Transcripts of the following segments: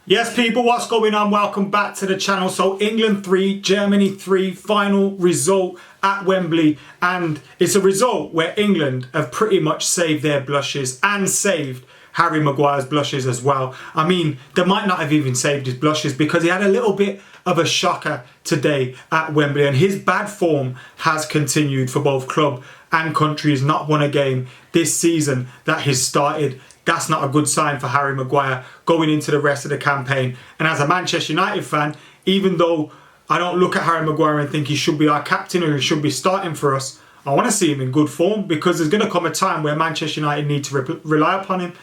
Yes, people, what's going on? Welcome back to the channel. So England 3, Germany 3, final result at Wembley. And it's a result where England have pretty much saved their blushes and saved Harry Maguire's blushes as well. I mean, they might not have even saved his blushes because he had a little bit of a shocker today at Wembley. And his bad form has continued for both club and country. He's not won a game this season that he's started. That's not a good sign for Harry Maguire going into the rest of the campaign. And as a Manchester United fan, even though I don't look at Harry Maguire and think he should be our captain or he should be starting for us, I want to see him in good form because there's going to come a time where Manchester United need to rely upon him.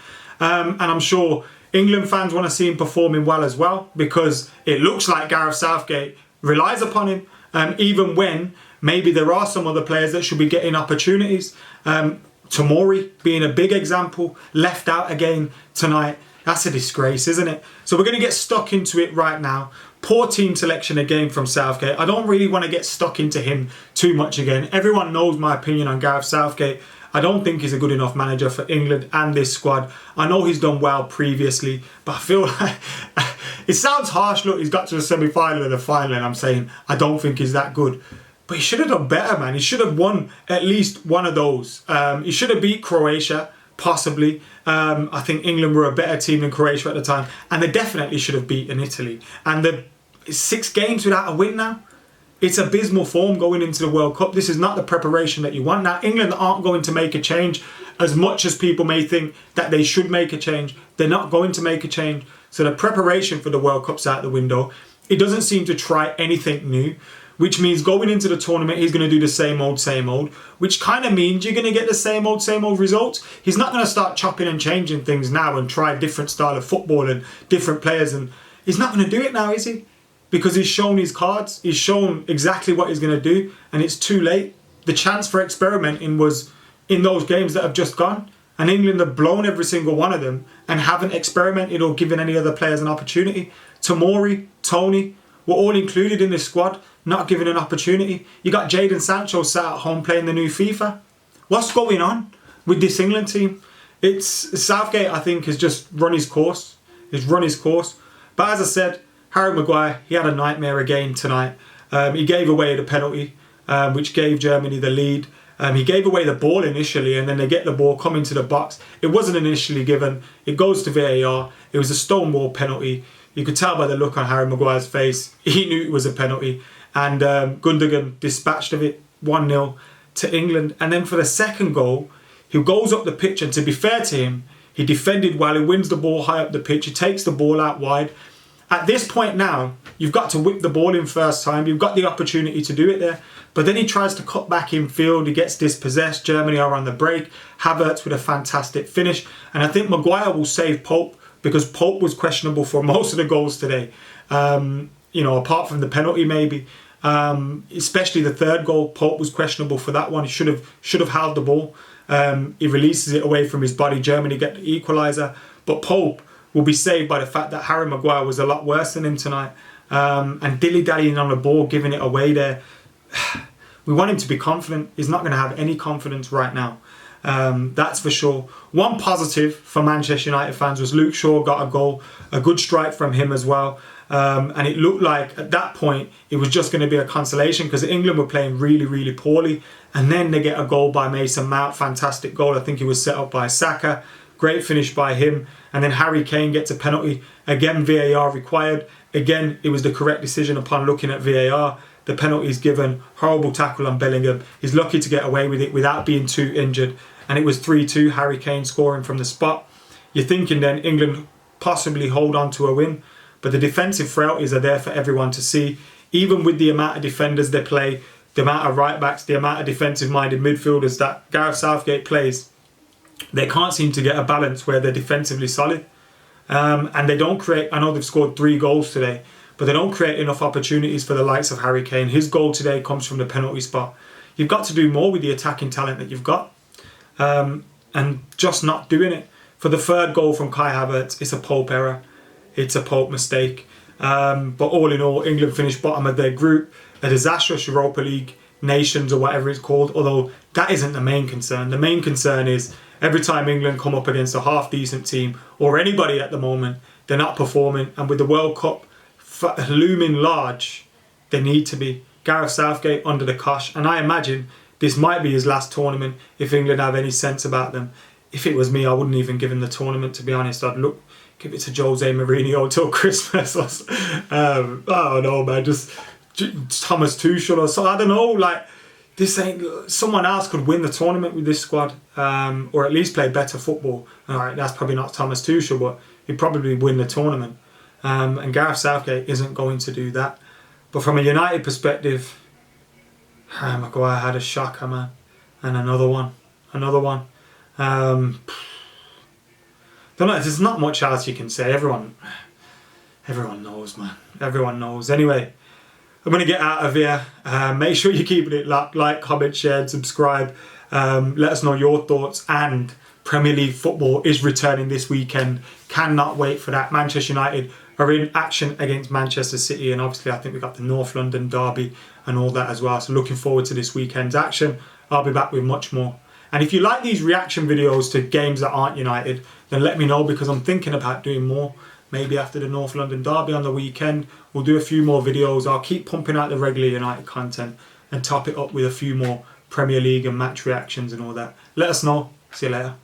And I'm sure England fans want to see him performing well as well because it looks like Gareth Southgate relies upon him, even when maybe there are some other players that should be getting opportunities. Tomori being a big example, left out again tonight. That's a disgrace, isn't it? So we're going to get stuck into it right now. Poor team selection again from Southgate. I don't really want to get stuck into him too much again. Everyone knows my opinion on Gareth Southgate. I don't think he's a good enough manager for England and this squad. I know he's done well previously, but I feel like it sounds harsh. Look, he's got to the semi-final and the final and I'm saying I don't think he's that good. But he should have done better, man. He should have won at least one of those. He should have beat Croatia, possibly. I think England were a better team than Croatia at the time. And they definitely should have beaten Italy. And the 6 games without a win now. It's abysmal form going into the World Cup. This is not the preparation that you want. Now, England aren't going to make a change as much as people may think that they should make a change. They're not going to make a change. So the preparation for the World Cup's out the window. It doesn't seem to try anything new, which means going into the tournament, he's going to do the same old, which kind of means you're going to get the same old results. He's not going to start chopping and changing things now and try a different style of football and different players. And he's not going to do it now, is he? Because he's shown his cards. He's shown exactly what he's going to do. And it's too late. The chance for experimenting was in those games that have just gone. And England have blown every single one of them and haven't experimented or given any other players an opportunity. Tomori, Tony were all included in this squad, not given an opportunity. You got Jadon Sancho sat at home playing the new FIFA. What's going on with this England team? It's Southgate, I think, has just run his course. He's run his course. But as I said, Harry Maguire, he had a nightmare again tonight. He gave away the penalty, which gave Germany the lead. He gave away the ball initially, and then they get the ball, come into the box. It wasn't initially given. It goes to VAR. It was a stonewall penalty. You could tell by the look on Harry Maguire's face. He knew it was a penalty. And Gundogan dispatched of it 1-0 to England. And then for the second goal, he goes up the pitch. And to be fair to him, he defended well. He wins the ball high up the pitch. He takes the ball out wide. At this point now, you've got to whip the ball in first time. You've got the opportunity to do it there. But then he tries to cut back in field. He gets dispossessed. Germany are on the break. Havertz with a fantastic finish. And I think Maguire will save Pope because Pope was questionable for most of the goals today. You know, apart from the penalty maybe. Especially the third goal, Pope was questionable for that one. He should have held the ball. He releases it away from his body. Germany get the equaliser. But Pope will be saved by the fact that Harry Maguire was a lot worse than him tonight. And dilly-dallying on the ball, giving it away there. We want him to be confident. He's not going to have any confidence right now. That's for sure. One positive for Manchester United fans was Luke Shaw got a goal. A good strike from him as well. And it looked like at that point it was just going to be a consolation because England were playing really poorly. And then they get a goal by Mason Mount. Fantastic goal. I think it was set up by Saka. Great finish by him. And then Harry Kane gets a penalty. Again, VAR required. Again, it was the correct decision upon looking at VAR. The penalty is given. Horrible tackle on Bellingham. He's lucky to get away with it without being too injured. And it was 3-2, Harry Kane scoring from the spot. You're thinking then England possibly hold on to a win. But the defensive frailties are there for everyone to see. Even with the amount of defenders they play, the amount of right-backs, the amount of defensive-minded midfielders that Gareth Southgate plays, they can't seem to get a balance where they're defensively solid. And they don't create, I know they've scored 3 goals today, but they don't create enough opportunities for the likes of Harry Kane. His goal today comes from the penalty spot. You've got to do more with the attacking talent that you've got. And just not doing it. For the third goal from Kai Havertz, it's a Pope error. It's a Pope mistake. But all in all, England finished bottom of their group. A disastrous Europa League Nations or whatever it's called. Although that isn't the main concern. The main concern is every time England come up against a half-decent team or anybody at the moment, they're not performing. And with the World Cup looming large, they need to be. Gareth Southgate under the cosh. And I imagine this might be his last tournament if England have any sense about them. If it was me, I wouldn't even give him the tournament, to be honest. I'd give it to Jose Mourinho till Christmas. I don't know, man. Just Thomas Tuchel or so. I don't know. Like, this ain't. Someone else could win the tournament with this squad, or at least play better football. All right, that's probably not Thomas Tuchel, but he'd probably win the tournament. And Gareth Southgate isn't going to do that. But from a United perspective, Maguire had a shocker, man, and another one. Don't know. There's not much else you can say. Everyone knows, man. Everyone knows. Anyway, I'm going to get out of here. Make sure you're keeping it locked. Like, comment, share, and subscribe. Let us know your thoughts. And Premier League football is returning this weekend. Cannot wait for that. Manchester United are in action against Manchester City. And obviously, I think we've got the North London derby and all that as well. So looking forward to this weekend's action. I'll be back with much more. And if you like these reaction videos to games that aren't United, then let me know, because I'm thinking about doing more. Maybe after the North London derby on the weekend, we'll do a few more videos. I'll keep pumping out the regular United content and top it up with a few more Premier League and match reactions and all that. Let us know. See you later.